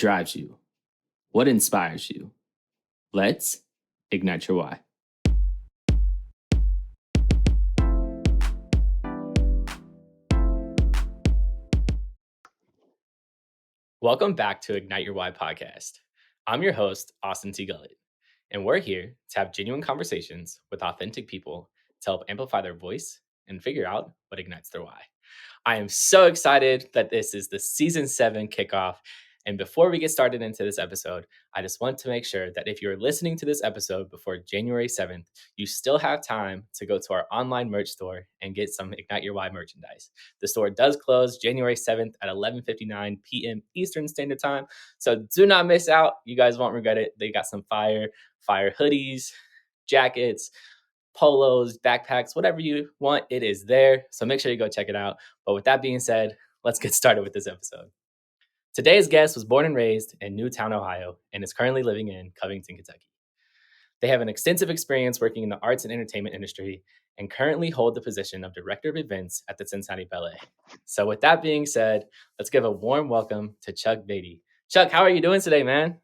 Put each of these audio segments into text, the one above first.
drives you? What inspires you? Let's ignite your why. Welcome back to Ignite Your Why podcast. I'm your host, Austin T. Gullett, and we're here to have genuine conversations with authentic people to help amplify their voice and figure out what ignites their why. I am so excited that this is the season 7 kickoff. And before we get started into this episode, I just want to make sure that if you're listening to this episode before January 7th, you still have time to go to our online merch store and get some Ignite Your Why merchandise. The store does close January 7th at 11:59 p.m. Eastern Standard Time. So do not miss out. You guys won't regret it. They got some fire hoodies, jackets, polos, backpacks, whatever you want, it is there. So make sure you go check it out. But with that being said, let's get started with this episode. Today's guest was born and raised in Newtown, Ohio, and is currently living in Covington, Kentucky. They have an extensive experience working in the arts and entertainment industry and currently hold the position of Director of Events at the Cincinnati Ballet. So with that being said, let's give a warm welcome to Chuck Beatty. Chuck, how are you doing today, man?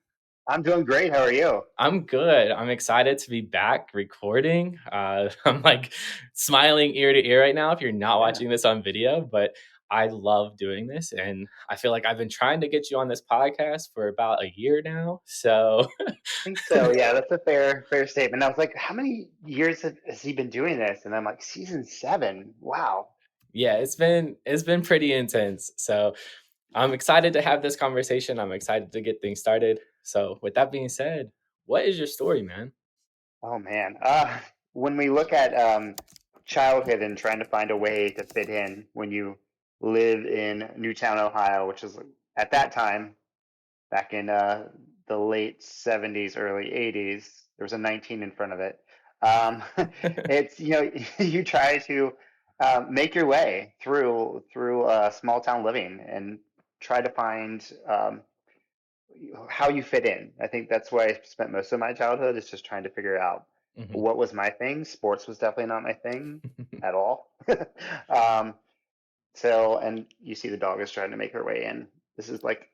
I'm doing great. How are you? I'm good. I'm excited to be back recording. I'm like smiling ear to ear right now if you're not watching this on video, but I love doing this. And I feel like I've been trying to get you on this podcast for about a year now. So I think so. Yeah, that's a fair statement. I was like, how many years has he been doing this? And I'm like, season 7. Wow. yeah, it's been pretty intense. So I'm excited to have this conversation. I'm excited to get things started. So with that being said, what is your story, man? Oh man. When we look at childhood and trying to find a way to fit in when you live in Newtown, Ohio, which is at that time, back in the late 70s, early 80s, there was a 19 in front of it. It's, you try to make your way through small town living and try to find how you fit in. I think that's where I spent most of my childhood, is just trying to figure out Mhm. what was my thing. Sports was definitely not my thing at all. um, and you see the dog is trying to make her way in. This is like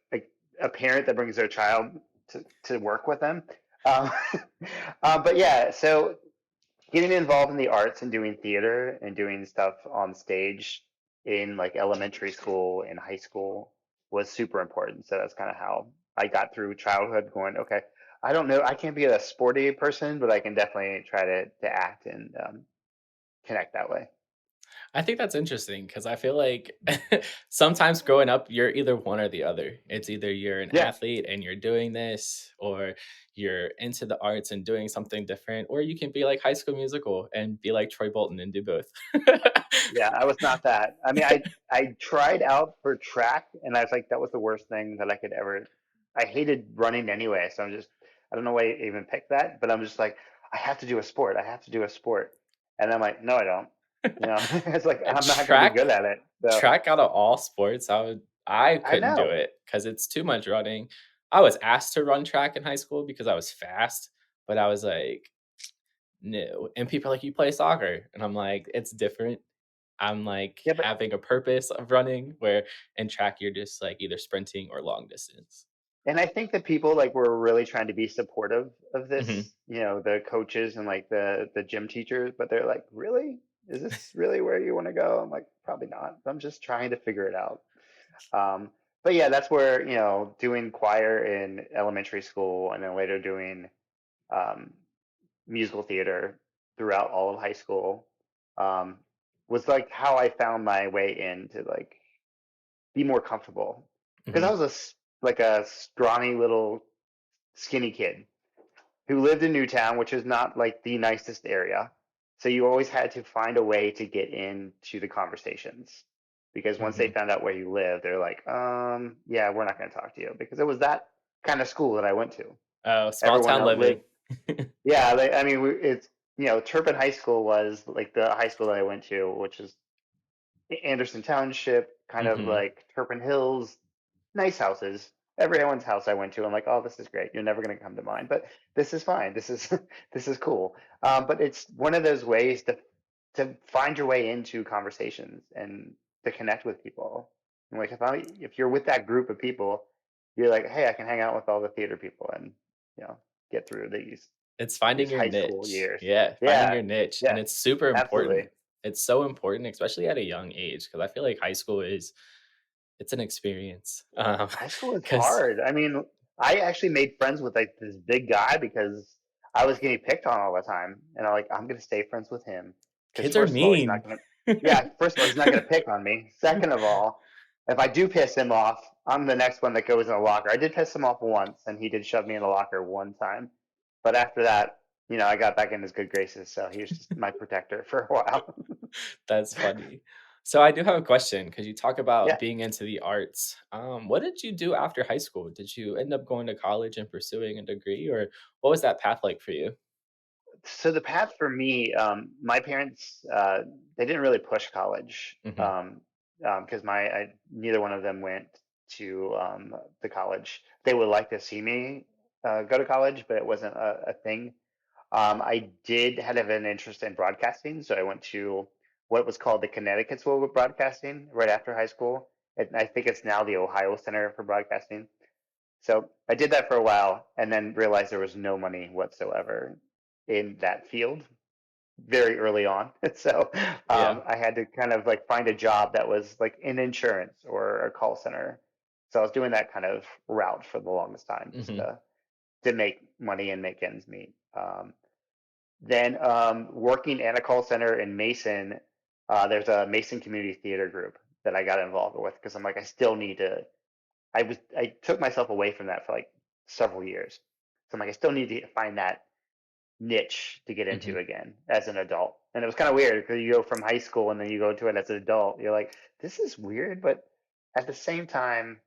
a parent that brings their child to work with them. Um, but yeah, so getting involved in the arts and doing theater and doing stuff on stage in like elementary school and high school was super important. So that's kind of how I got through childhood, going, okay, I don't know, I can't be a sporty person, but I can definitely try to act and connect that way. I think that's interesting because I feel like sometimes growing up, you're either one or the other. It's either you're an Yeah. athlete and you're doing this, or you're into the arts and doing something different, or you can be like High School Musical and be like Troy Bolton and do both. Yeah, I was not that. I mean, I tried out for track, and I was like, that was the worst thing that I could ever. I hated running anyway, so I don't know why I even picked that, but I'm just like, I have to do a sport. I have to do a sport, and I'm like, no, I don't. It's like I'm not going to be track good at it. So track out of all sports, I I couldn't do know. it because it's too much running. I was asked to run track in high school because I was fast, but I was like, no. And people are like, you play soccer, and I'm like, it's different. I'm like Yeah, but having a purpose of running, where in track you're just like either sprinting or long distance. and I think that people like were really trying to be supportive of Mhm. this, the coaches and like the gym teachers, but they're like, really? Is this really where you want to go? I'm like, probably not. I'm just trying to figure it out. Um, but yeah, that's where, doing choir in elementary school and then later doing um, musical theater throughout all of high school um, was like how I found my way in to like be more comfortable. Because I Mhm. was like a scrawny little skinny kid who lived in Newtown, which is not like the nicest area. So you always had to find a way to get into the conversations, because once they Mhm. found out where you live, they're like, yeah, we're not going to talk to you, because it was that kind of school that I went to. Oh, small Everyone town else lived. living. Yeah, I mean, it's Turpin High School was like the high school that I went to, which is Anderson Township, kind of Mhm. like Turpin Hills, nice houses. Everyone's house I went to, I'm like, oh, this is great. You're never going to come to mine, but this is fine. This is this is cool. But it's one of those ways to find your way into conversations and to connect with people. And like if you're with that group of people, you're like, hey, I can hang out with all the theater people and you know get through It's these finding your high school niche. years. Yeah, finding Yeah, your niche, and yeah, it's super important. absolutely. It's so important, especially at a young age, because I feel like high school is it's an experience. High school is Because hard. I mean, I actually made friends with like this big guy because I was getting picked on all the time, and I'm gonna stay friends with him because kids are first of all, he's not mean. gonna, yeah, first of all, he's not gonna pick on me. Second of all, if I do piss him off, I'm the next one that goes in the locker. I did piss him off once, and he did shove me in the locker one time, but after that, I got back in his good graces, so he was just my protector for a while. That's funny. So I do have a question because you talk about Yeah. being into the arts. What did you do after high school? Did you end up going to college and pursuing a degree, or what was that path like for you? So the path for me, my parents, they didn't really push college, Hmm. because neither one of them went to the college. They would like to see me go to college, but it wasn't a thing. I did have an interest in broadcasting, so I went to what was called the Connecticut School of Broadcasting right after high school. And I think it's now the Ohio Center for Broadcasting. So I did that for a while and then realized there was no money whatsoever in that field very early on. So Yeah. I had to kind of like find a job that was like in insurance or a call center. So I was doing that kind of route for the longest time, just Hmm. to make money and make ends meet. Then working at a call center in Mason, there's a Mason Community Theater group that I got involved with because I'm like, I still need to. I took myself away from that for like several years. So I'm like, I still need to find that niche to get Hmm. into again as an adult. And it was kind of weird because you go from high school and then you go to it as an adult. You're like, this is weird, but at the same time,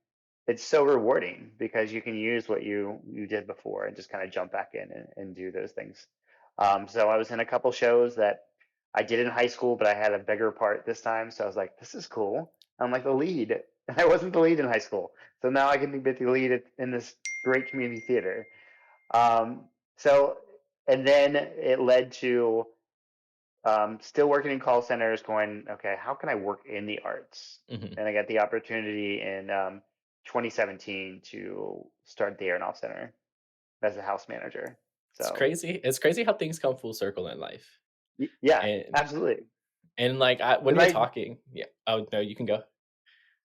it's so rewarding because you can use what you did before and just kind of jump back in and do those things. So I was in a couple shows that I did in high school, but I had a bigger part this time. So I was like, this is cool. I'm like the lead. I wasn't the lead in high school. So now I can be the lead in this great community theater. Um, so, and then it led to still working in call centers, going, okay, how can I work in the arts? Hmm. And I got the opportunity in 2017 to start the Aronoff Center as a house manager. It's So, crazy. It's crazy how things come full circle in life. yeah, And absolutely. like when Because you're talking, yeah. Oh no, you can go.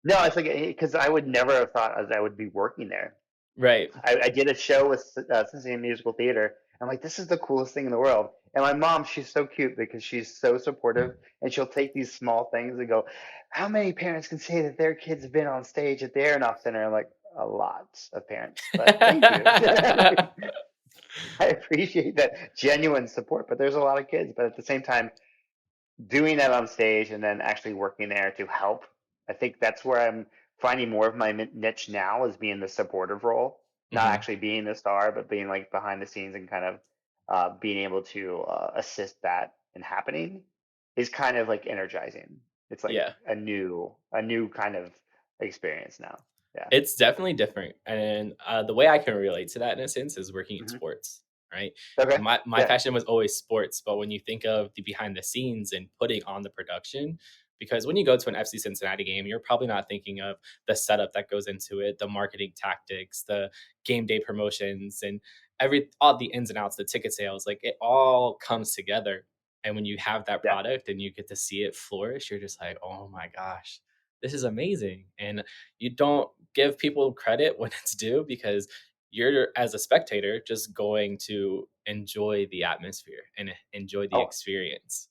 no, it's like, because I would never have thought as I would be working there. Right. I did a show with Cincinnati Musical Theater. I'm like, this is the coolest thing in the world. And my mom, she's so cute because she's so supportive, and she'll take these small things and go, "How many parents can say that their kids have been on stage at the Aronoff Center?" I'm like, a lot of parents, but thank you. I appreciate that genuine support, but there's a lot of kids. But at the same time, doing that on stage and then actually working there to help. I think that's where I'm finding more of my niche now is being the supportive role, not Hmm. actually being the star, but being like behind the scenes and kind of being able to assist that in happening is kind of like energizing. It's like Yeah. a new kind of experience now. Yeah. It's definitely different, and, the way I can relate to that in a sense is working in Hmm. sports, right? Okay. My Yeah. passion was always sports, but when you think of the behind the scenes and putting on the production because when you go to an FC Cincinnati game, you're probably not thinking of the setup that goes into it, the marketing tactics, the game day promotions, and all the ins and outs, the ticket sales, like, it all comes together, and when you have that Yeah. product and you get to see it flourish, you're just like, "Oh my gosh, this is amazing," and you don't give people credit when it's due because you're as a spectator just going to enjoy the atmosphere and enjoy the Oh, experience.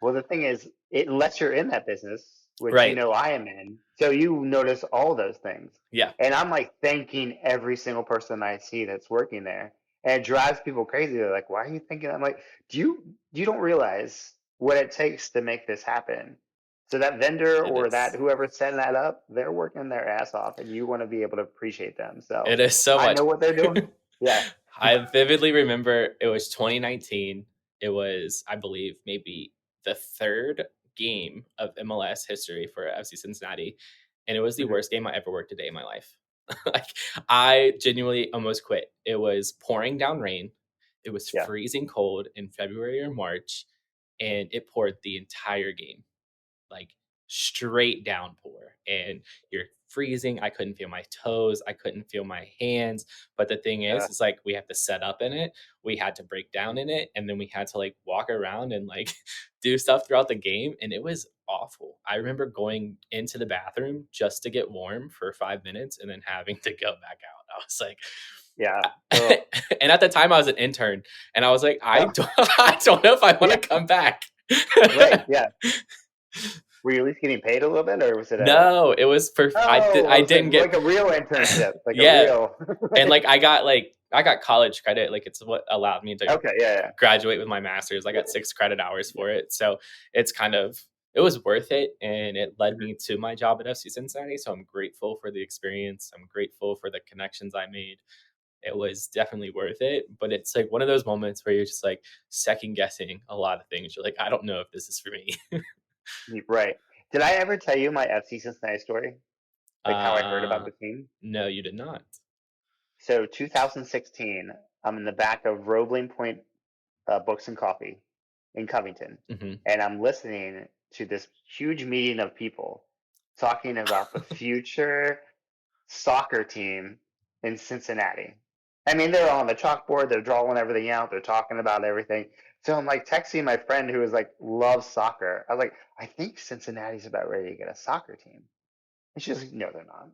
well, the thing is, unless you're in that business, which Right. I am in, so you notice all those things. Yeah. And I'm like thanking every single person I see that's working there. And it drives people crazy. They're like, why are you thinking? I'm like, you don't realize what it takes to make this happen. So that vendor It or that is. whoever's setting that up, they're working their ass off and you want to be able to appreciate them. So It is so I much. know what they're doing. Yeah. I vividly remember it was 2019. It was, I believe, maybe the third game of MLS history for FC Cincinnati, and it was the Mhm. worst game I ever worked a day in my life. Like, I genuinely almost quit. It was pouring down rain. It was Yeah. freezing cold in February or March, and it poured the entire game, like straight downpour. And you're freezing. I couldn't feel my toes. I couldn't feel my hands. But the thing Uh, is like we have to set up in it. We had to break down in it, and then we had to like walk around and like do stuff throughout the game, and it was awful. I remember going into the bathroom just to get warm for 5 minutes and then having to go back out. I was like, yeah. Oh, and at the time I was an intern, and I was like, I oh, don't, I don't know if I want yeah. to come back. Right. Yeah. Were you at least getting paid a little bit, or was it a? No, it was for Oh, I I was like didn't get a real internship, like a yeah, real. and like I got college credit, like it's what allowed me to Okay. Yeah. graduate with my master's. I got 6 credit hours Yeah. for it, so it's kind of it was worth it, and it led Mhm. me to my job at FC Cincinnati. So I'm grateful for the experience. I'm grateful for the connections I made. It was definitely worth it, but it's like one of those moments where you're just like second guessing a lot of things. You're like, I don't know if this is for me. Right. Did I ever tell you my FC Cincinnati story? Like how I heard about uh, the team? no, you did not. So 2016, I'm in the back of Roebling Point Books and Coffee in Covington, Hmm. and I'm listening to this huge meeting of people talking about the future soccer team in Cincinnati. I mean, they're on the chalkboard, they're drawing everything out, they're talking about everything. So I'm like texting my friend who is like loves soccer. I was like, I think Cincinnati's about ready to get a soccer team. And she's like, no, they're not.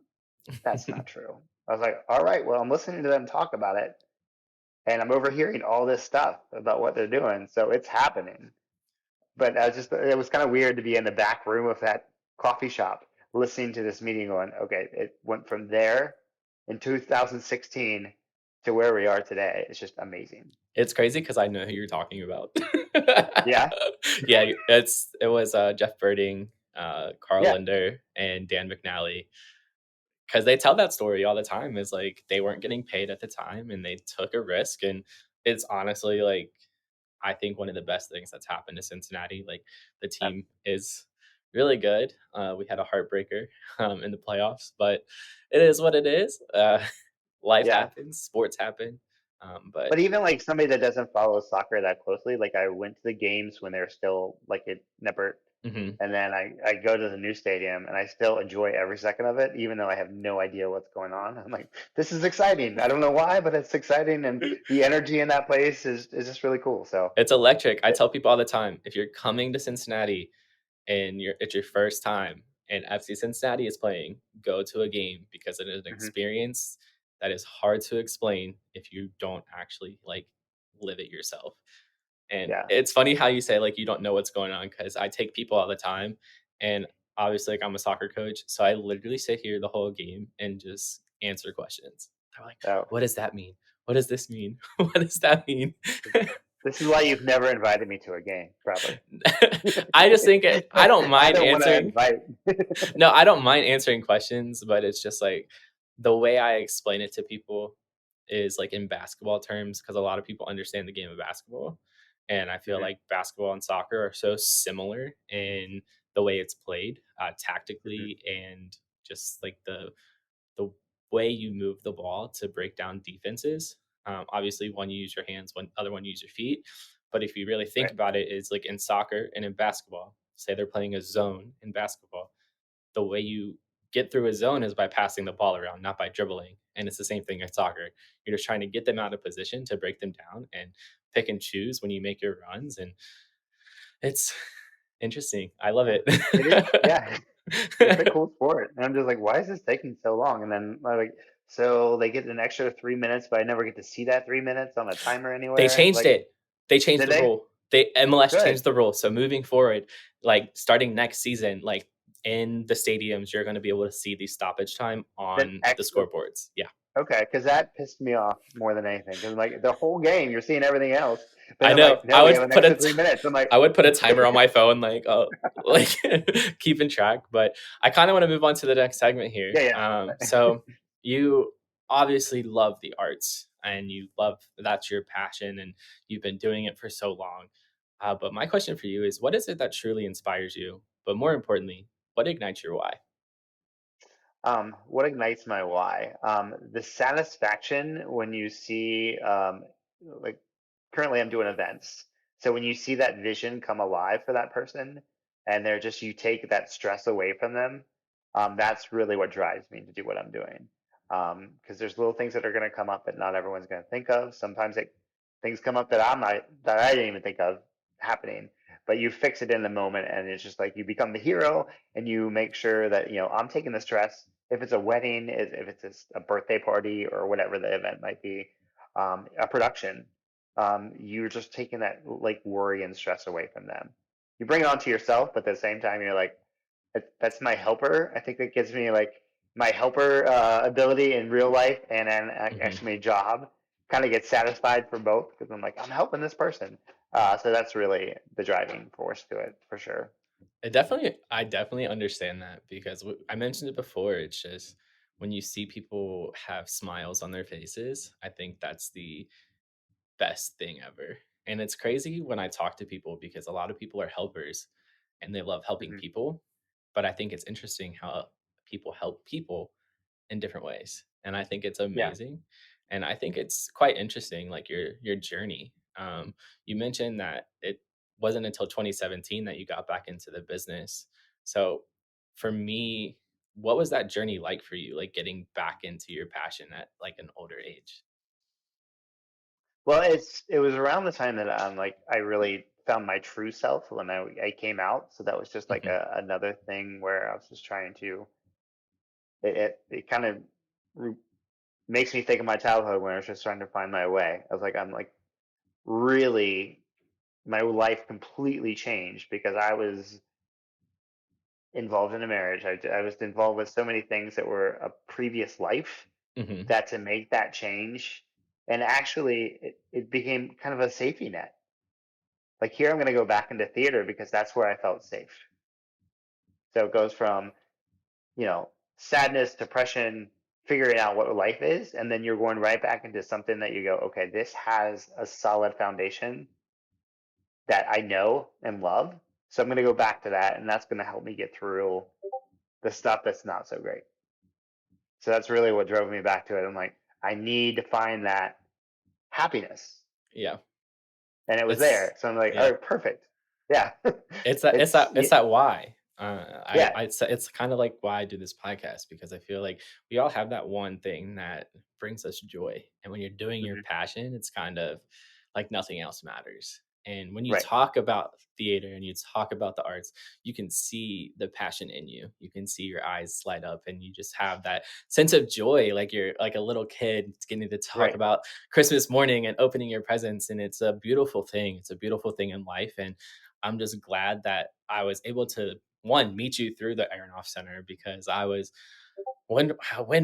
That's not true. I was like, all right, well, I'm listening to them talk about it, and I'm overhearing all this stuff about what they're doing. So it's happening. But I was just, it was kind of weird to be in the back room of that coffee shop listening to this meeting going, okay, it went from there in 2016 to where we are today. It's just amazing. It's crazy because I know who you're talking about. Yeah. Yeah, it was Jeff Birding, Carl Yeah. Linder, and Dan McNally. Because they tell that story all the time. Is like they weren't getting paid at the time, and they took a risk, and it's honestly like I think one of the best things that's happened to Cincinnati. Like the Uh, team is really good. We had a heartbreaker in the playoffs, but it is what it is. Life yeah. happens, sports happen, but But even like somebody that doesn't follow soccer that closely, like I went to the games when they're still like at Nippert, mhm. and then I go to the new stadium and I still enjoy every second of it, even though I have no idea what's going on. I'm like, this is exciting. I don't know why, but it's exciting, and the energy in that place is just really cool. So, It's electric. I it, tell people all the time, if you're coming to Cincinnati and it's your first time and FC Cincinnati is playing, go to a game because it is an mhm, experience that is hard to explain if you don't actually like live it yourself. And yeah, it's funny how you say like you don't know what's going on because I take people all the time, and obviously like I'm a soccer coach, so I literally sit here the whole game and just answer questions. They're like, oh, "What does that mean? What does this mean? What does that mean?" this is why you've never invited me to a game, probably. I just think I don't I mind don't want to answering. invite. No, I don't mind answering questions, but it's just like the way I explain it to people is like in basketball terms because a lot of people understand the game of basketball. And I feel Mhm, like basketball and soccer are so similar in the way it's played, mhm, tactically, and just like the way you move the ball to break down defenses. Obviously, one you use your hands, one other one you use your feet. But if you really think right. about it, is like in soccer and in basketball. Say they're playing a zone in basketball. The way you get through a zone is by passing the ball around, not by dribbling. And it's the same thing in soccer. You're just trying to get them out of position to break them down and pick and choose when you make your runs. And it's interesting. I love Yeah, it. it is. Yeah, it's a cool sport. And I'm just like, why is this taking so long? And then like, so they get an extra 3 minutes, but I never get to see that 3 minutes on a timer They anywhere. changed Like, it. They changed did the they? rule. They MLS Good. changed the rule. So moving forward, like starting next season, like in the stadiums, you're going to be able to see the stoppage time Then on the excellent. scoreboards. Yeah. Okay, because that pissed me off more than anything. Because like the whole game, you're seeing everything else, but I I'm know. like, no, we have an extra 3 minutes. I'm like, I would put a timer on my phone, like keeping track. But I kind of want to move on to the next segment here. yeah, yeah. So you obviously love the arts, and you love that's your passion, and you've been doing it for so long. But my question for you is, what is it that truly inspires you? But more importantly, what ignites your why? What ignites my why? The satisfaction when you see, like, currently I'm doing events. So when you see that vision come alive for that person, and they're just, you take that stress away from them, That's really what drives me to do what I'm doing. Because there's little things that are going to come up that not everyone's going to think of. Sometimes things come up that I didn't even think of happening, but you fix it in the moment, and it's just like you become the hero, and you make sure that I'm taking the stress. If it's a wedding, if it's a birthday party, or whatever the event might be, a production, you're just taking that like worry and stress away from them. You bring it onto yourself, but at the same time, you're like, that's my helper. I think that gives me like my helper ability in real life, and then Mhm. actually my job kind of gets satisfied for both because I'm like, I'm helping this person. So that's really the driving force to it for sure. I definitely understand that because I mentioned it before. It's just when you see people have smiles on their faces, I think that's the best thing ever. And it's crazy when I talk to people because a lot of people are helpers and they love helping Hmm. people. But I think it's interesting how people help people in different ways. And I think it's Yeah. amazing. And I think it's quite interesting, like your journey. You mentioned that it wasn't until 2017 that you got back into the business. So for me, what was that journey like for you, like getting back into your passion at like an older age? Well, it was around the time that I'm like I really found my true self when I came out. So that was just like Mhm. another thing where I was just trying to it kind of re- makes me think of my childhood when I was just trying to find my way. I was like, I'm like really my life completely changed because I was involved in a marriage. I was involved with so many things that were a previous life Mhm. that to make that change, and actually it became kind of a safety net. Like here, I'm going to go back into theater because that's where I felt safe. So it goes from, you know, sadness, depression, figuring out what life is, and then you're going right back into something that you go, okay, this has a solid foundation that I know and love. So I'm going to go back to that, and that's going to help me get through the stuff that's not so great. So that's really what drove me back to it. I'm like, I need to find that happiness, Yeah. and it was there. It's So I'm like, all yeah. right, perfect. Yeah, It's that it's it's that it's that why. yeah. It's kinda like why I do this podcast because I feel like we all have that one thing that brings us joy, and when you're doing your Hmm. passion, it's kind of like nothing else matters, and when you Right. talk about theater and you talk about the arts, you can see the passion in you. You can see your eyes light up, and you just have that sense of joy, like you're like a little kid getting to talk Right. about Christmas morning and opening your presents, and it's a beautiful thing. It's a beautiful thing in life, and I'm just glad that I was able to one meet you through the Aronoff Center because I was when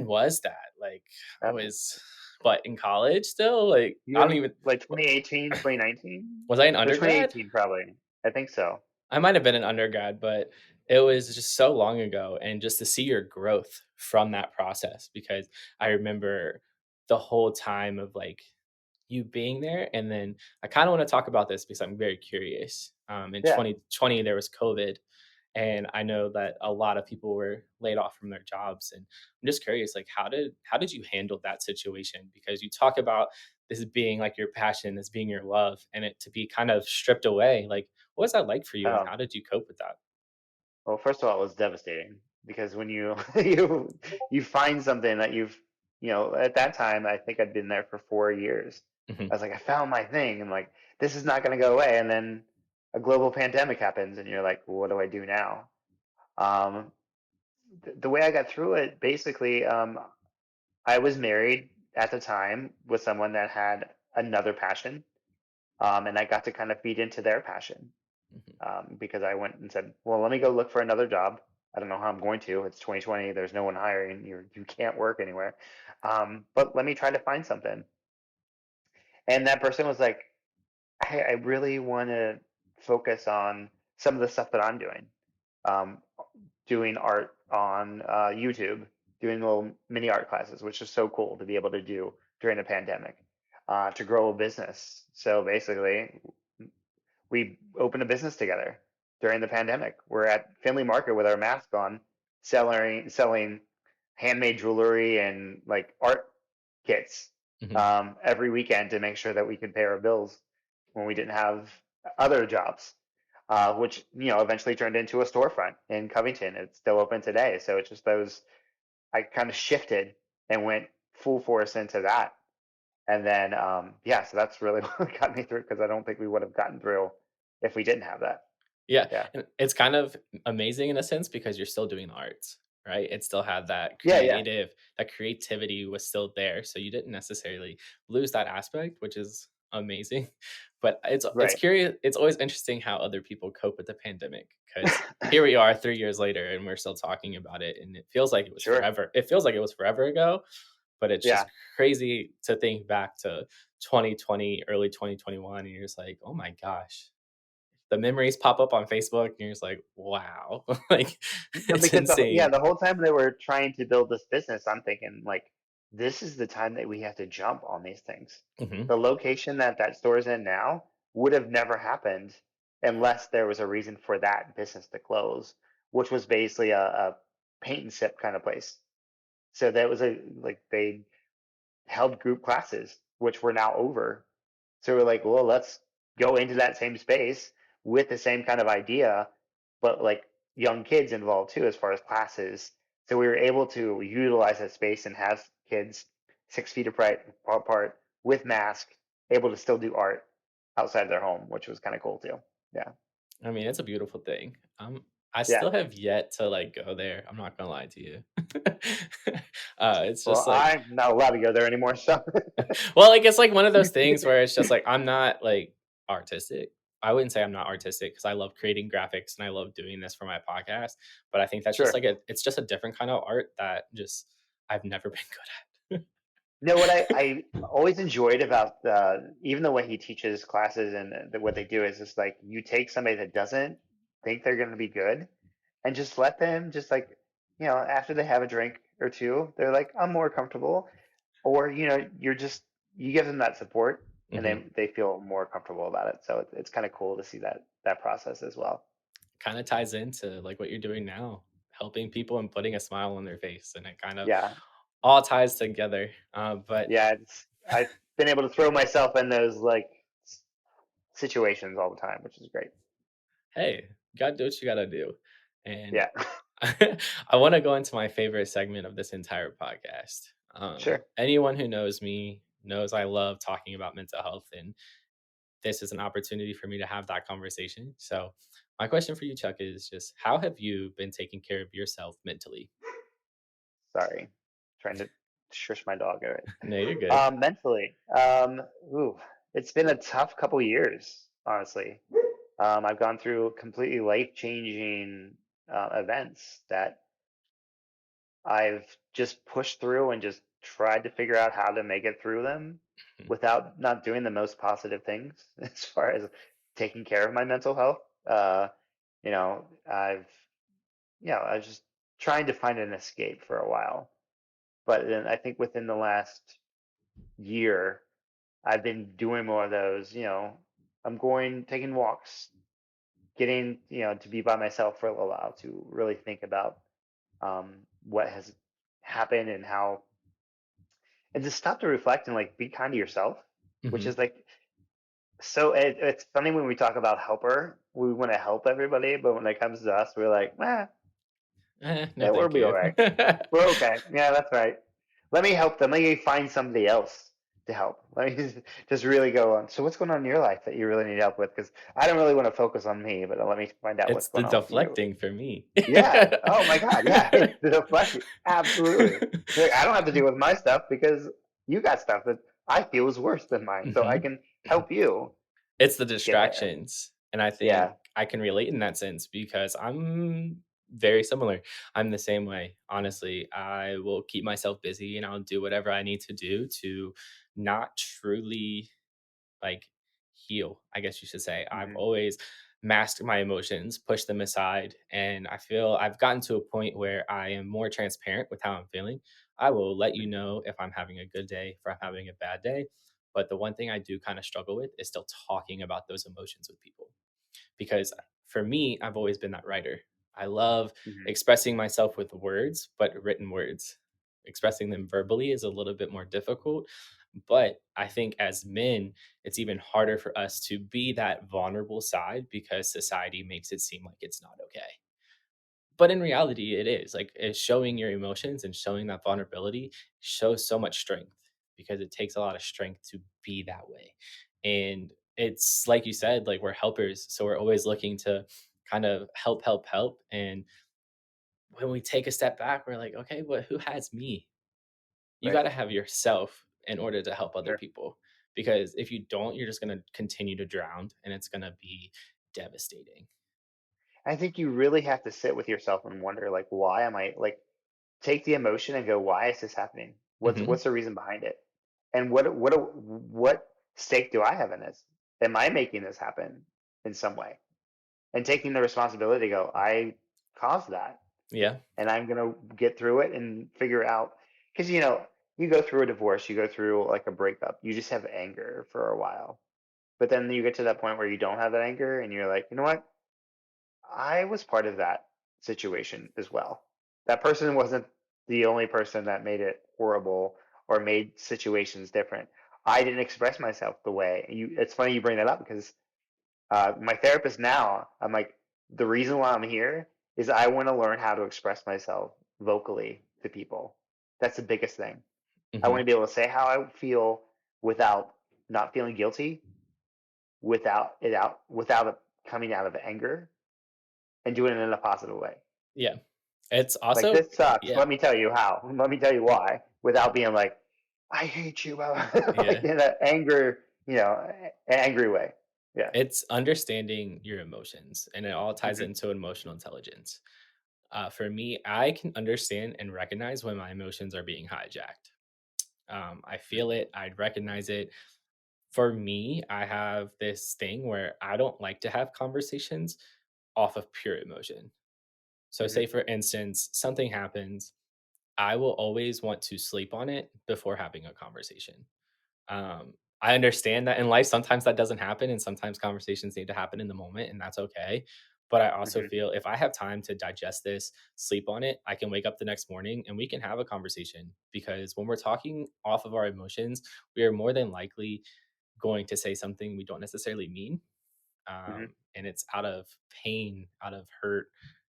was that? Like I Uh, was what in college still? Like I don't You're even like 2018, 2019, was I an or undergrad? 2018 probably. I think so. I might have been an undergrad, but it was just so long ago, and just to see your growth from that process because I remember the whole time of like you being there, and then I kind of want to talk about this because I'm very curious. In Yeah. 2020, there was COVID, and I know that a lot of people were laid off from their jobs, and I'm just curious, like how did you handle that situation? Because you talk about this being like your passion, this being your love, and it to be kind of stripped away. Like, what was that like for you, and Oh, how did you cope with that? well, first of all, it was devastating because when you you find something that at that time I think I'd been there for 4 years. Hmm. I was like, I found my thing, and like this is not going to go away. And then a global pandemic happens, and you're like, well, what do I do now? Um, the way I got through it, basically, I was married at the time with someone that had another passion, and I got to kind of feed into their passion Hmm. because I went and said, "Well, let me go look for another job. I don't know how I'm going to. It's 2020. There's no one hiring. You can't work anywhere, but let me try to find something." And that person was like, I really want to focus on some of the stuff that I'm doing." Um, Doing art on YouTube, doing little mini art classes, which is so cool to be able to do during a pandemic, to grow a business. So basically, we opened a business together during the pandemic. We're at Family Market with our mask on, selling handmade jewelry and like art kits Hmm. every weekend to make sure that we could pay our bills when we didn't have other jobs. which eventually turned into a storefront in Covington. It's still open today. So it's just those I kind of shifted and went full force into that. And then, yeah, so that's really what got me through because I don't think we would have gotten through if we didn't have that. Yeah, Yeah. and it's kind of amazing in a sense because you're still doing the arts, right? It still had Yeah. Yeah. that creativity was still there, so you didn't necessarily lose that aspect, which is amazing. But it's Right. curious it's always interesting how other people cope with the pandemic because here we are 3 years later, and we're still talking about it, and it feels like it was Sure. forever. It feels like it was forever ago, but it's just Yeah. crazy to think back to 2020, early 2021, and you're just like, "Oh my gosh." The memories pop up on Facebook, and you're just like, "Wow." Like, No, it's because insane. the whole time they were trying to build this business, I'm thinking like, this is the time that we have to jump on these things. Mhm, The location that that store's in now would have never happened unless there was a reason for that business to close, which was basically a paint and sip kind of place. So that was a like they held group classes, which were now over. So we're like, well, let's go into that same space with the same kind of idea, but like young kids involved too, as far as classes. So we were able to utilize that space and have kids 6 feet apart with masks, able to still do art outside of their home, which was kind of cool too. Yeah. I mean, it's a beautiful thing. I Yeah. still have yet to, like, go there, I'm not gonna lie to you. It's Well, just like I'm not allowed to go there anymore. So, well, like, it's like one of those things where it's just like, I'm not, like, artistic. I wouldn't say I'm not artistic because I love creating graphics and I love doing this for my podcast, but I think that's just sure. like it's just a different kind of art that just I've never been good at. No, what I always enjoyed about even the way he teaches classes and what they do is just like you take somebody that doesn't think they're going to be good and just let them just like after they have a drink or two they're like I'm more comfortable, or you're just you give them that support and Mhm. then they feel more comfortable about it. So it's kind of cool to see that process as well. Kinda ties into, like, what you're doing now, helping people and putting a smile on their face, and it kind of Yeah, all ties together, but yeah. I've been able to throw myself in those like situations all the time, which is great. hey, you gotta do what you gotta do, and Yeah. I wanna go into my favorite segment of this entire podcast. Sure. Anyone who knows me knows I love talking about mental health, and this is an opportunity for me to have that conversation, so my question for you, Chuck, is just how have you been taking care of yourself mentally? Sorry, trying to shush my dog. All right. No, you're good. Mentally, ooh, it's been a tough couple years, honestly. I've gone through completely life-changing events that I've just pushed through and just tried to figure out how to make it through them without not doing the most positive things as far as taking care of my mental health. I've, I was just trying to find an escape for a while. But then I think within the last year, I've been doing more of those. I'm going taking walks, getting to be by myself for a little while to really think about what has happened and how, and just stop to reflect and like be kind to yourself, which Mhm. is like it's funny when we talk about helper, we want to help everybody, but when it comes to us, we're like, No, yeah, we'll thank be all you. right. We're okay. Yeah, that's right. Let me help them. Let me find somebody else to help. Let me just really go on. So what's going on in your life that you really need help with? Because I don't really want to focus on me, but let me find out It's what's the going on with you. deflecting for me. Yeah. Oh my God. Yeah. It's the deflection. Absolutely. You're like, I don't have to deal with my stuff because you got stuff that I feel is worse than mine. So I Mhm. can help you It's the get there. distractions, and I think Yeah. I can relate in that sense because I'm very similar. I'm the same way, honestly. I will keep myself busy, and I'll do whatever I need to do to not truly like heal, I guess you should say. I've Hmm. always masked my emotions, pushed them aside, and I feel I've gotten to a point where I am more transparent with how I'm feeling. I will let you know if I'm having a good day, if I'm having a bad day. But the one thing I do kind of struggle with is still talking about those emotions with people because for me, I've always been that writer. I love Hmm. expressing myself with words, but written words. expressing them verbally is a little bit more difficult. But I think as men, it's even harder for us to be that vulnerable side because society makes it seem like it's not okay. But in reality, it is. Like, it's showing your emotions and showing that vulnerability shows so much strength because it takes a lot of strength to be that way. And it's like you said, like, we're helpers. So we're always looking to kind of help, help, help. And when we take a step back, we're like, okay, but who has me? You got Right. to have yourself in order to help other Sure. people. Because if you don't, you're just going to continue to drown and it's going to be devastating. I think you really have to sit with yourself and wonder, like, why am I like take the emotion and go, why is this happening? Hmm. What's the reason behind it? And what stake do I have in this? Am I making this happen in some way? And taking the responsibility to go, I caused that, Yeah. and I'm gonna get through it and figure out because you go through a divorce, you go through like a breakup, you just have anger for a while, but then you get to that point where you don't have that anger, and you're like, you know what? I was part of that situation as well. That person wasn't the only person that made it horrible or made situations different. I didn't express myself the way you. It's funny you bring that up because my therapist now, I'm like, the reason why I'm here is I want to learn how to express myself vocally to people. That's the biggest thing. I want Hmm. to be able to say how I feel without not feeling guilty, without it coming out of anger, and doing it in a positive way. Yeah. It's Like, also, this sucks. yeah. Let me tell you how. Let me tell you why, without being like, I hate you, like Yeah. in an anger, angry way. Yeah. It's understanding your emotions, and it all ties Hmm. into emotional intelligence. For me, I can understand and recognize when my emotions are being hijacked. I feel it, I recognize it. For me, I have this thing where I don't like to have conversations off of pure emotion. So, Hmm. say for instance, something happens, I will always want to sleep on it before having a conversation. I understand that in life, sometimes that doesn't happen, and sometimes conversations need to happen in the moment, and that's okay. But I also Hmm. feel if I have time to digest this, sleep on it, I can wake up the next morning and we can have a conversation. Because when we're talking off of our emotions, we are more than likely going to say something we don't necessarily mean, Hmm. and it's out of pain, out of hurt,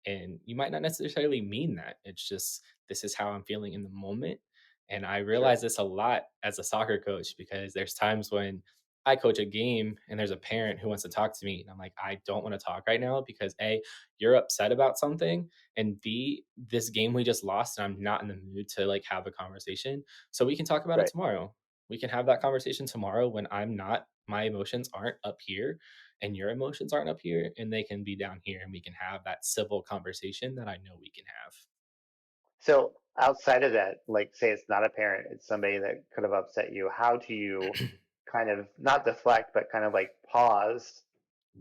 and you might not necessarily mean that. It's just this is how I'm feeling in the moment, and I Sure. realize this a lot as a soccer coach because there's times when I coach a game and there's a parent who wants to talk to me, and I'm like, I don't want to talk right now because A, you're upset about something, and B, this game we just lost, and I'm not in the mood to like have a conversation. So we can talk about it Right. tomorrow. We can have that conversation tomorrow when I'm not, my emotions aren't up here and your emotions aren't up here and they can be down here and we can have that civil conversation that I know we can So outside of that, like, say it's not a parent, it's somebody that could have upset you. How do you have. kind of not deflect, but kind of like pause?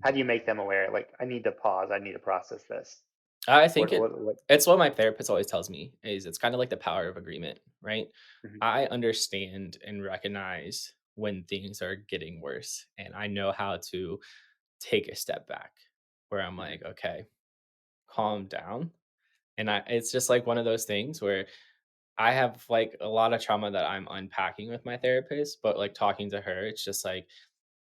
How do you make them aware? Like, I need to pause. I need to process this. I think What? it's what my therapist always tells me is it's kind of like the power of agreement, right? Mhm. I understand and recognize when things are getting worse and I know how to take a step back where I'm Mhm. like, okay, calm down. And it's just like one of those things where I have, like, a lot of trauma that I'm unpacking with my therapist, but, like, talking to her, it's just like,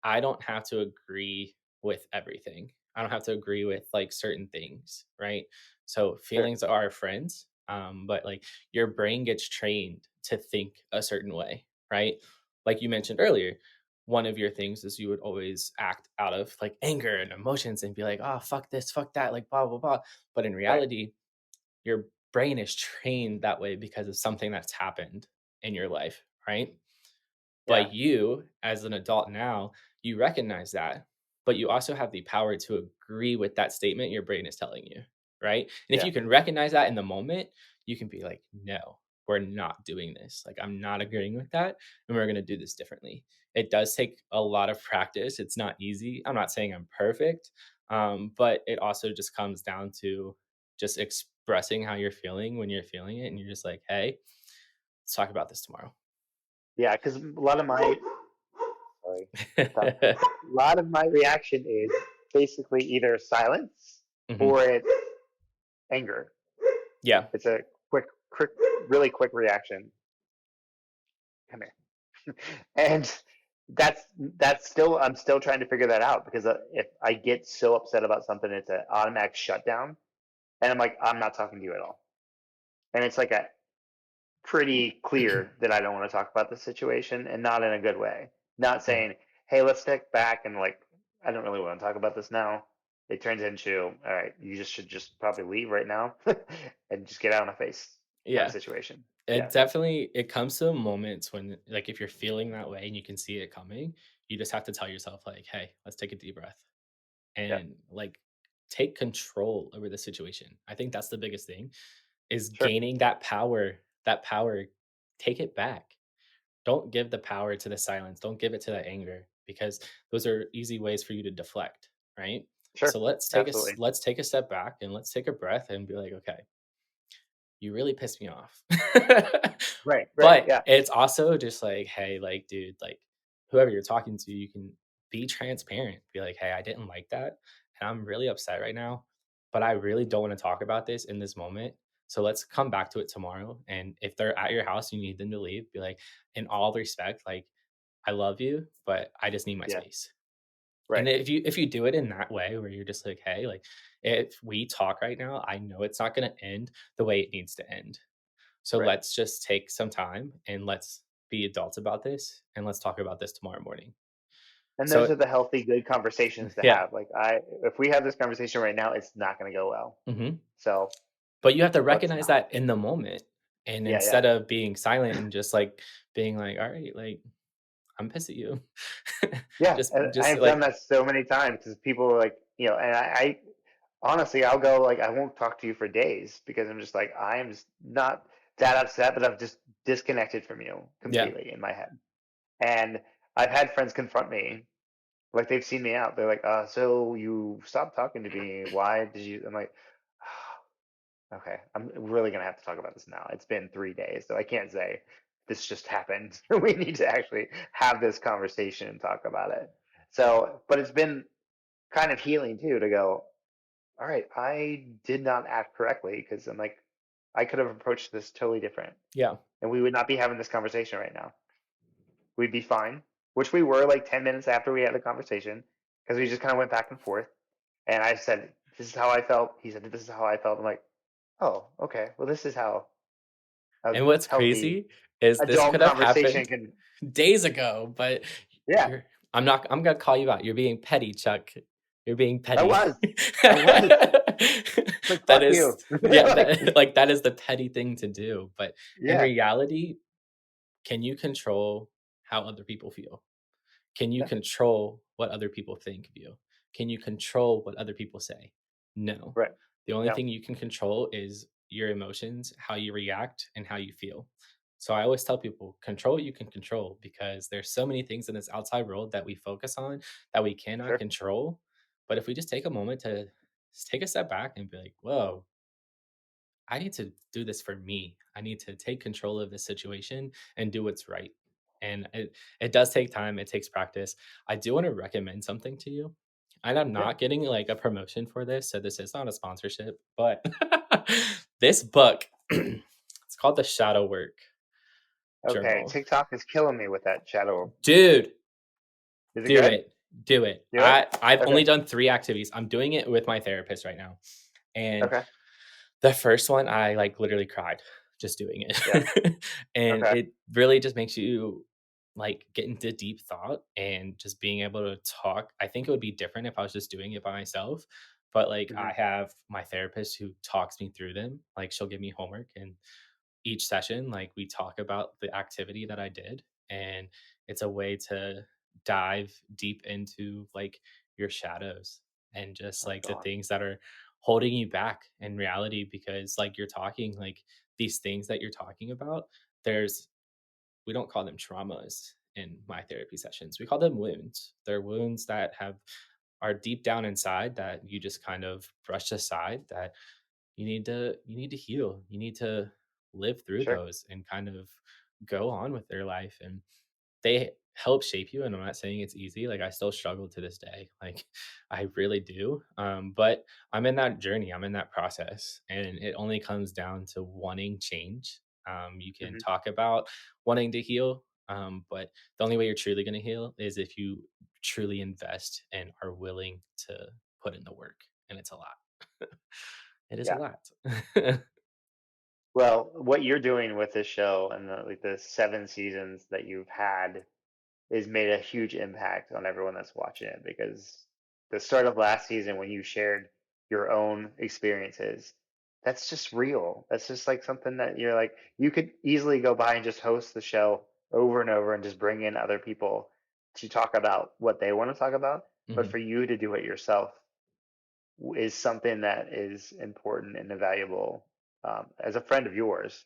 I don't have to agree with everything. I don't have to agree with, like, certain things, right? So, Sure. feelings are friends, but, like, your brain gets trained to think a certain way, right? Like you mentioned earlier, one of your things is you would always act out of, like, anger and emotions and be like, "Oh, fuck this, fuck that," like, blah, blah, blah. But in Right. reality, your brain is trained that way because of something that's happened in your life, right? Yeah. But you, as an adult now, you recognize that, but you also have the power to agree with that statement your brain is telling you, right? And if Yeah. you can recognize that in the moment, you can be like, no, we're not doing this. Like, I'm not agreeing with that. And we're going to do this differently. It does take a lot of practice. It's not easy. I'm not saying I'm perfect, but it also just comes down to just expressing how you're feeling when you're feeling it. And you're just like, hey, let's talk about this tomorrow. Yeah. Because a lot of my sorry, tough. A lot of my reaction is basically either silence Hmm. or it's anger. Yeah. It's a quick. quick, really quick reaction. Come here. And that's still I'm still trying to figure that out because if I get so upset about something, it's an automatic shutdown, and I'm like, I'm not talking to you at all. And it's like a pretty clear that I don't want to talk about the situation, and not in a good way. Not Yeah. saying, hey, let's stick back and like, I don't really want to talk about this now. It turns into, all right, you just should just probably leave right now and just get out of my face kind of Yeah. situation. It Yeah, definitely it comes to moments when, like, if you're feeling that way and you can see it coming, you just have to tell yourself, like, "Hey, let's take a deep breath," yeah, and, like, take control over the situation. I think that's the biggest thing, is sure, gaining that power, take it back. Don't give the power to the silence, don't give it to the anger, because those are easy ways for you to deflect, right? sure, So absolutely. let's take a step back and let's take a breath and be like, "Okay, you really pissed me off." Right, right, But yeah, it's also just like, "Hey, like, dude, like, whoever you're talking to, you can be transparent. Be like, "Hey, I didn't like that, and I'm really upset right now, but I really don't wanna talk about this in this moment. So let's come back to it tomorrow." And if they're at your house, and you need them to leave, be like, "In all respect, like, I love you, but I just need my yeah, space." And right, if you do it in that way where you're just like, "Hey, like, if we talk right now, I know it's not gonna end the way it needs to end. So right. let's just take some time and let's be adults about this and let's talk about this tomorrow morning." And those So are the healthy, good conversations to yeah. have. Like if we have this conversation right now, it's not going to go well. Mhm. So But you have to let's recognize not. that in the moment, and Yeah, yeah, instead of being silent and just, like, being like, "All right, like, I'm pissed at you." yeah. Just And just I've done like that so many times because people are like, and I honestly, I'll go like, I won't talk to you for days because I'm just like, I'm just not that upset, but I've just disconnected from you yeah. completely in my head. And I've had friends confront me, like they've seen me out. They're like, so you stopped talking to me. Why did you? I'm like, okay, I'm really gonna have to talk about this now. It's been 3 days, so I can't say this just happened. We need to actually have this conversation and talk about it. So, but it's been kind of healing too to go, all right, I did not act correctly because I'm like, I could have approached this totally different Yeah. and we would not be having this conversation right now. We'd be fine, which we were like 10 minutes after we had the conversation because we just kind of went back and forth. And I said, this is how I felt. He said, this is how I felt. I'm like, oh, okay. Well, this is how a And what's healthy crazy is this adult could have conversation happened can, days ago, but yeah, you're I'm gonna call you out. You're being petty, Chuck. You're being I petty. was. I was. It's like, That fuck is you. yeah, Like, that is the petty thing to do, but in yeah, reality, can you control how other people feel? Can you yeah, control what other people think of you? Can you control what other people say? No. right. The only No, thing you can control is your emotions, how you react, and how you feel. So I always tell people, control what you can control, because there's so many things in this outside world that we focus on that we cannot sure, control. But if we just take a moment to just take a step back and be like, whoa, I need to do this for me. I need to take control of this situation and do what's right. And it does take time, it takes practice. I do want to recommend something to you. And I'm yeah. not getting like a promotion for this, so this is not a sponsorship, but this book, it's called The Shadow Work Okay, Journal. TikTok is killing me with that shadow. Dude, Is it do good? it. Do it. Do it? I've Okay, only done 3 activities. I'm doing it with my therapist right now. And okay, the first one, I, like, literally cried just doing yeah, it. And okay. it really just makes you, like, get into deep thought and just being able to talk. I think it would be different if I was just doing it by myself, but, like, Hmm. I have my therapist who talks me through them. Like, she'll give me homework, and each session, like, we talk about the activity that I did, and it's a way to dive deep into, like, your shadows and just, That's like, the on. things that are holding you back in reality, because, like, you're talking, like, these things that you're talking about, there's we don't call them traumas in my therapy sessions. We call them wounds. They're wounds that have are deep down inside that you just kind of brush aside, that you need to heal. You need to live through Sure. those and kind of go on with their life. And they help shape you, and I'm not saying it's easy, like, I still struggle to this day, like, I really do, but I'm in that journey, I'm in that process, and it only comes down to wanting change. You can Hmm. talk about wanting to heal, but the only way you're truly gonna heal is if you truly invest and are willing to put in the work, and it's a lot. It is a Yeah. lot. Well, what you're doing with this show and the 7 seasons that you've had has made a huge impact on everyone that's watching it, because the start of last season when you shared your own experiences, that's just real. That's just like something that you're like, you could easily go by and just host the show over and over and just bring in other people to talk about what they want to talk about. But Mhm. for you to do it yourself is something that is important and valuable, as a friend of yours,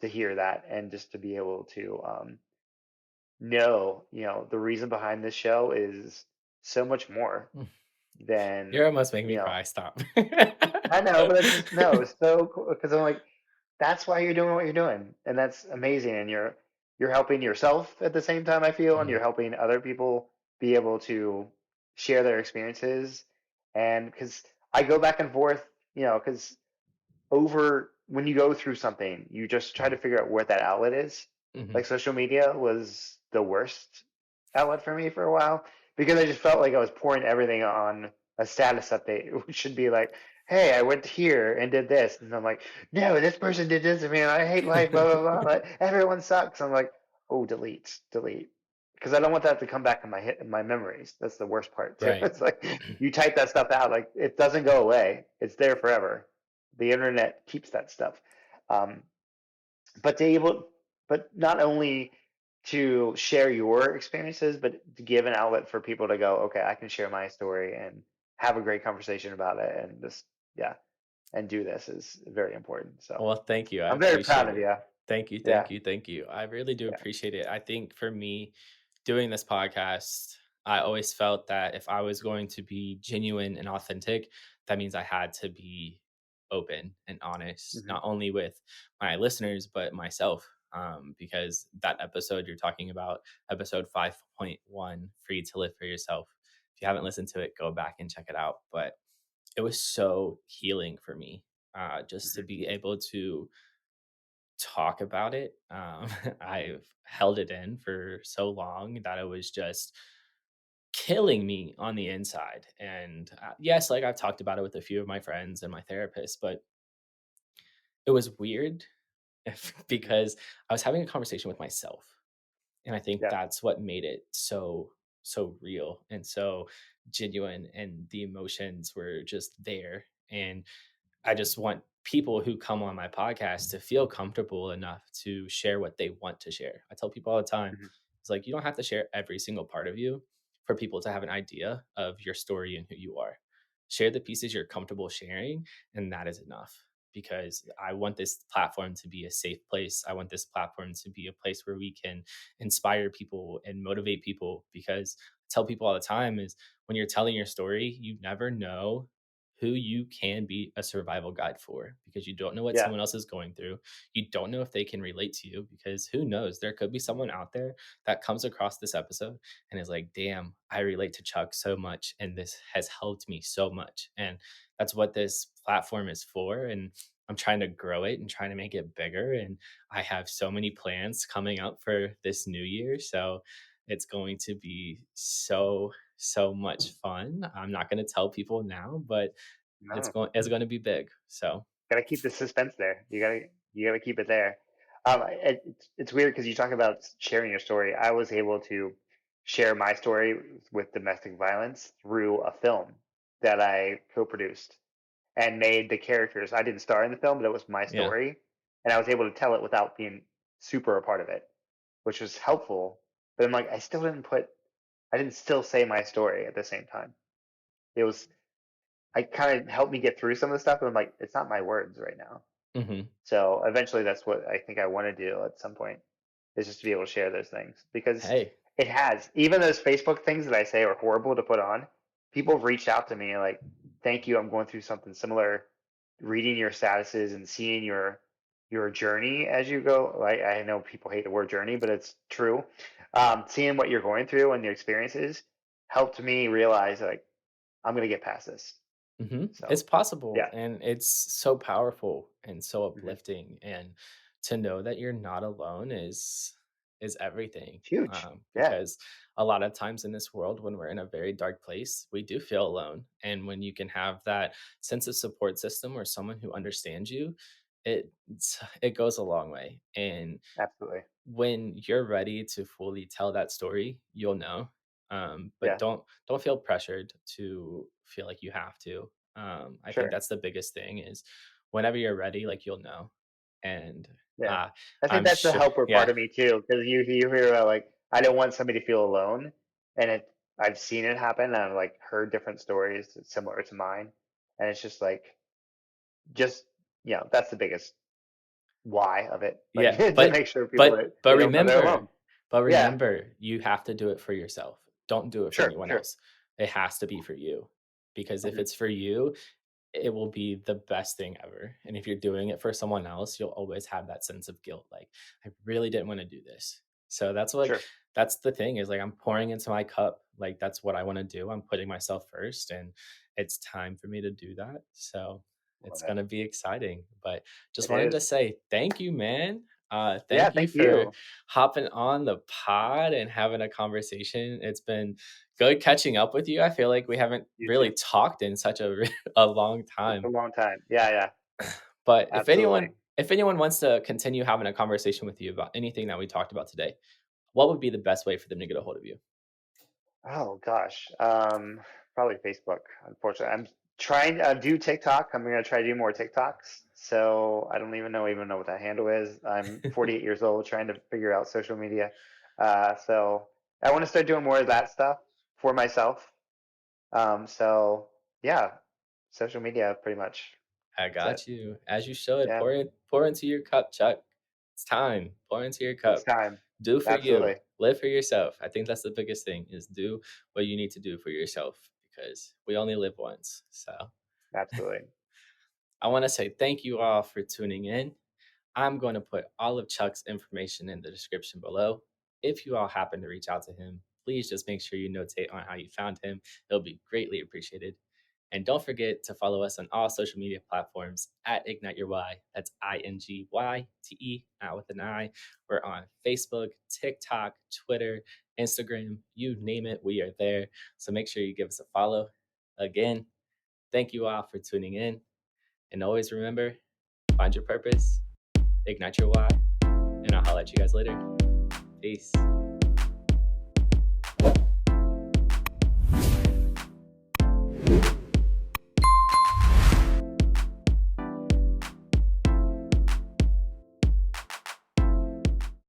to hear that and just to be able to, know, the reason behind this show is so much more than, You're almost making you me know, cry, stop. I know, but it's just, no, it's so cool because I'm like, that's why you're doing what you're doing, and that's amazing. And you're helping yourself at the same time, I feel, and Mhm, you're helping other people be able to share their experiences. And because I go back and forth, because over when you go through something, you just try to figure out where that outlet is. mhm. Like social media was the worst outlet for me for a while because I just felt like I was pouring everything on a status update, which should be like, "Hey, I went here and did this," and I'm like, "No, this person did this to me, and I hate life." Blah blah blah. Like, everyone sucks. I'm like, "Oh, delete, delete," because I don't want that to come back in my memories. That's the worst part too. Right. It's like you type that stuff out, like it doesn't go away. It's there forever. The internet keeps that stuff. Um, but to able, but not only to share your experiences, but to give an outlet for people to go, okay, I can share my story and have a great conversation about it, and just, yeah, and do this is very important. So Well, thank you, I I'm very proud appreciate of it. you. Thank you, Yeah. thank you, thank you. I really do Yeah. appreciate it. I think for me, doing this podcast, I always felt that if I was going to be genuine and authentic, that means I had to be open and honest, Hmm. not only with my listeners, but myself. Because that episode you're talking about, episode 5.1, Free to Live for Yourself. If you haven't listened to it, go back and check it out. But it was so healing for me, just to Hmm. be able to talk about it. I've held it in for so long that it was just killing me on the inside. And yes, like I've talked about it with a few of my friends and my therapist, but it was weird Hmm. because I was having a conversation with myself. And I think Yeah. that's what made it so real and so genuine, and the emotions were just there. And I just want people who come on my podcast to feel comfortable enough to share what they want to share. I tell people all the time, Hmm. it's like you don't have to share every single part of you for people to have an idea of your story and who you are. Share the pieces you're comfortable sharing, and that is enough. Because I want this platform to be a safe place. I want this platform to be a place where we can inspire people and motivate people. Because I tell people all the time is when you're telling your story, you never know who you can be a survival guide for, because you don't know what Yeah. someone else is going through. You don't know if they can relate to you, because who knows? There could be someone out there that comes across this episode and is like, damn, I relate to Chuck so much. And this has helped me so much. And that's what this platform is for. And I'm trying to grow it and trying to make it bigger. And I have so many plans coming up for this new year. So it's going to be so much fun. I'm not going to tell people now, but No. it's going to be big. So, Gotta keep the suspense there. You gotta keep it there. It's weird because you talk about sharing your story. I was able to share my story with domestic violence through a film that I co-produced and made the characters. I didn't star in the film, but it was my yeah. story, and I was able to tell it without being super a part of it, which was helpful. But I'm like, I didn't still say my story at the same time. It was, I kind of helped me get through some of the stuff, but I'm like, it's not my words right now. Mhm. So eventually, that's what I think I want to do at some point, is just to be able to share those things, because Hey. it has, even those Facebook things that I say are horrible to put on. People have reached out to me like, "Thank you, I'm going through something similar." Reading your statuses and seeing your your journey as you go. Like, I know people hate the word journey, but it's true. Seeing what you're going through and your experiences helped me realize like I'm gonna get past this. It's So possible, yeah. and it's so powerful and so Hmm. uplifting, and to know that you're not alone is everything. Huge. Yeah. Because a lot of times in this world, when we're in a very dark place, we do feel alone, and when you can have that sense of support system or someone who understands you, it goes a long way. And Absolutely. when you're ready to fully tell that story, you'll know. But Yeah. don't feel pressured to feel like you have to. I think Sure. that's the biggest thing is whenever you're ready, like you'll know. And Yeah. uh, I think I'm that's the sure, helper part yeah, of me too, because you hear about like I don't want somebody to feel alone, and I've seen it happen. And I've like heard different stories similar to mine, and it's just like just that's the biggest why of it, like yeah. to make sure people But that but they don't know they're remember, alone. but Yeah. remember, you have to do it for yourself. Don't do it for Sure. anyone Sure. else. It has to be for you, because if Hmm. it's for you, it will be the best thing ever. And if you're doing it for someone else, you'll always have that sense of guilt. Like, I really didn't want to do this. So Sure. that's the thing is like I'm pouring into my cup. Like that's what I want to do. I'm putting myself first, and it's time for me to do that. So Love it's it. gonna be exciting. But just It wanted to is. say thank you, man. Yeah. Thank you Thank for you. hopping on the pod and having a conversation. It's been good catching up with you. I feel like we haven't You really too. talked in such a a long It's a time. long time. Yeah. Yeah. But Absolutely. if anyone wants to continue having a conversation with you about anything that we talked about today, what would be the best way for them to get a hold of you? Oh gosh, probably Facebook. Unfortunately, I'm trying to do TikTok. I'm gonna try to do more TikToks. So I don't even know what that handle is. I'm 48 years old, trying to figure out social media. So I want to start doing more of that stuff for myself. So yeah, social media pretty much. I That's it. got you. As you should. Yeah, Pour into your cup, Chuck. It's time. Pour into your it's cup. time. Do for you. Absolutely, Live for yourself. I think that's the biggest thing is do what you need to do for yourself, because we only live once. So absolutely. I want to say thank you all for tuning in. I'm going to put all of Chuck's information in the description below. If you all happen to reach out to him, please just make sure you notate on how you found him. It'll be greatly appreciated. And don't forget to follow us on all social media platforms at Ignite Your Why. That's INGYTE, not with an I. We're on Facebook, TikTok, Twitter, Instagram, you name it, we are there. So make sure you give us a follow. Again, thank you all for tuning in. And always remember, find your purpose, ignite your why, and I'll holler at you guys later. Peace.